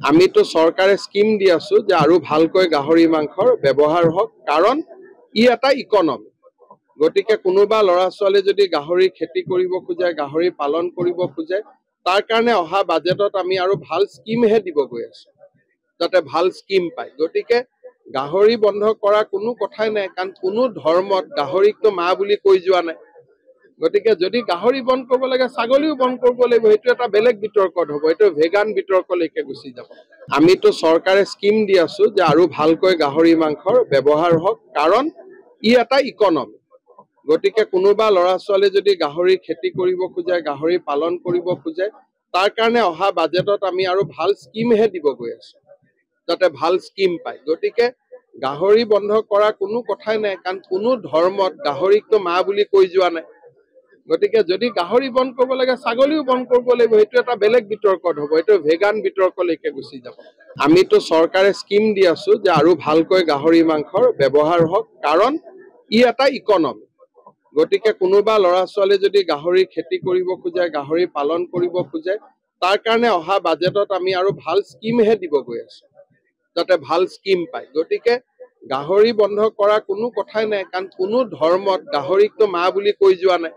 আমি তো চৰকাৰে স্কিম দি আছো যে আৰু ভালকৈ গাহৰি মাংসৰ ব্যৱহাৰ হওক কাৰণ ই এটা ইকনমি গতিকে কোনোবা ল'ৰা ছোৱালী যদি গাহৰি খেতি কৰিব খোজে গাহৰি পালন কৰিব খোজে তাৰ কাৰণে অহা বাজেটত আমি আৰু ভাল স্কিমহে দিব গৈ আছো যাতে ভাল স্কিম পায় গতিকে গাহৰি বন্ধ কৰা কোনো কথাই নাই কাৰণ কোনো ধৰ্মত গাহৰিকটো মা বুলি কৈ যোৱা নাই গতিকে যদি গাহৰি বন্ধ কৰিব লাগে ছাগলীও বন্ধ কৰিব লাগিব সেইটো এটা বেলেগ বিতৰ্কত হ'ব এইটো ভেগান বিতৰ্কলৈকে গুচি যাব আমি তো চৰকাৰে স্কিম দি আছো যে আৰু ভালকৈ গাহৰি মাংসৰ ব্যৱহাৰ হওক কাৰণ ই এটা ইকনমি গতিকে কোনোবা ল'ৰা ছোৱালী যদি গাহৰি খেতি কৰিব খোজে গাহৰি পালন কৰিব খোজে তাৰ কাৰণে অহা বাজেটত আমি আৰু ভাল স্কিমহে দিব গৈ আছো যাতে ভাল স্কিম পায় গতিকে গাহৰি বন্ধ কৰা কোনো কথাই নাই কাৰণ কোনো ধৰ্মত গাহৰিকটো মা বুলি কৈ যোৱা নাই গতিকে যদি গাহৰি বন্ধ কৰিব লাগে ছাগলীও বন্ধ কৰিব লাগিব সেইটো এটা বেলেগ বিতৰ্কত হ'ব এইটো ভেগান বিতৰ্কলৈকে গুচি যাব আমি তো চৰকাৰে স্কিম দি আছো যে আৰু ভালকৈ গাহৰি মাংসৰ ব্যৱহাৰ হওক কাৰণ ই এটা ইকনমি গতিকে কোনোবা ল'ৰা ছোৱালী যদি গাহৰি খেতি কৰিব খোজে গাহৰি পালন কৰিব খোজে তাৰ কাৰণে অহা বাজেটত আমি আৰু ভাল স্কিমহে দিব গৈ আছো যাতে ভাল স্কিম পায় গতিকে গাহৰি বন্ধ কৰা কোনো কথাই নাই কাৰণ কোনো ধৰ্মত গাহৰিকটো মা বুলি কৈ যোৱা নাই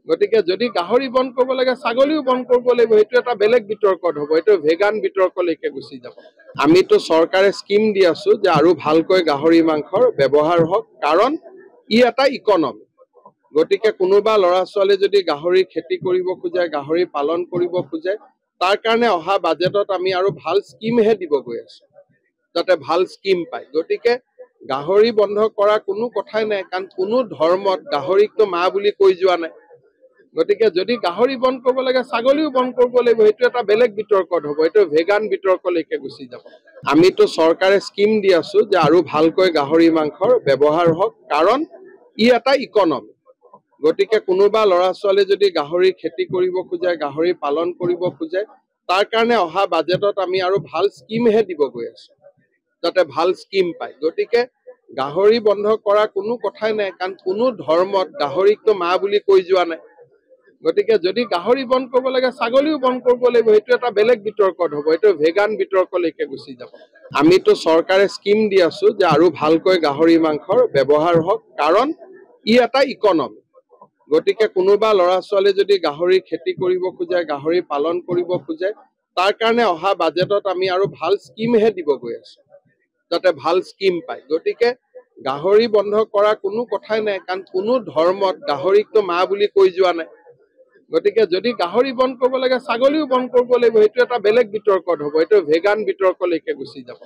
গতিকে যদি গাহৰি বন্ধ কৰিব লাগে ছাগলীও বন্ধ কৰিব লাগিব সেইটো এটা বেলেগ বিতৰ্কত হ'ব এইটো ভেগান বিতৰ্কলৈকে গুচি যাব আমি তো চৰকাৰে স্কিম দি আছো যে আৰু ভালকৈ গাহৰি মাংসৰ ব্যৱহাৰ হওক কাৰণ ই এটা ইকনমি গতিকে কোনোবা ল'ৰা ছোৱালী যদি গাহৰি খেতি কৰিব খোজে গাহৰি পালন কৰিব খোজে তাৰ কাৰণে অহা বাজেটত আমি আৰু ভাল স্কিমহে দিব গৈ আছো যাতে ভাল স্কিম পায় গতিকে গাহৰি বন্ধ কৰা কোনো কথাই নাই কাৰণ কোনো ধৰ্মত গাহৰিকটো মা বুলি কৈ যোৱা নাই গতিকে যদি গাহৰি বন্ধ কৰিব লাগে ছাগলীও বন্ধ কৰিব লাগিব সেইটো এটা বেলেগ বিতৰ্কত হ'ব এইটো ভেগান বিতৰ্কলৈকে গুচি যাব আমি তো চৰকাৰে স্কিম দি আছো যে আৰু ভালকৈ গাহৰি মাংসৰ ব্যৱহাৰ হওক কাৰণ ই এটা ইকনমি গতিকে কোনোবা ল'ৰা ছোৱালী যদি গাহৰি খেতি কৰিব খোজে গাহৰি পালন কৰিব খোজে তাৰ কাৰণে অহা বাজেটত আমি আৰু ভাল স্কিমহে দিব গৈ আছো যাতে ভাল স্কিম পায় গতিকে গাহৰি বন্ধ কৰা কোনো কথাই নাই কাৰণ কোনো ধৰ্মত গাহৰিকটো মা বুলি কৈ যোৱা নাই গতিকে যদি গাহৰি বন্ধ কৰিব লাগে ছাগলীও বন্ধ কৰিব লাগিব সেইটো এটা বেলেগ বিতৰ্কত হ'ব এইটো ভেগান বিতৰ্কলৈকে গুচি যাব আমি তো চৰকাৰে স্কিম দি আছো যে আৰু ভালকৈ গাহৰি মাংসৰ ব্যৱহাৰ হওক কাৰণ ই এটা ইকনমি গতিকে কোনোবা ল'ৰা ছোৱালী যদি গাহৰি খেতি কৰিব খোজে গাহৰি পালন কৰিব খোজে তাৰ কাৰণে অহা বাজেটত আমি আৰু ভাল স্কিমহে দিব গৈ আছো যাতে ভাল স্কিম পায় গতিকে গাহৰি বন্ধ কৰা কোনো কথাই নাই কাৰণ কোনো ধৰ্মত গাহৰিকটো মা বুলি কৈ যোৱা নাই গতিকে যদি গাহৰি বন্ধ কৰিব লাগে ছাগলীও বন্ধ কৰিব লাগিব সেইটো এটা বেলেগ বিতৰ্কত হ'ব এইটো ভেগান বিতৰ্কলৈকে গুচি যাব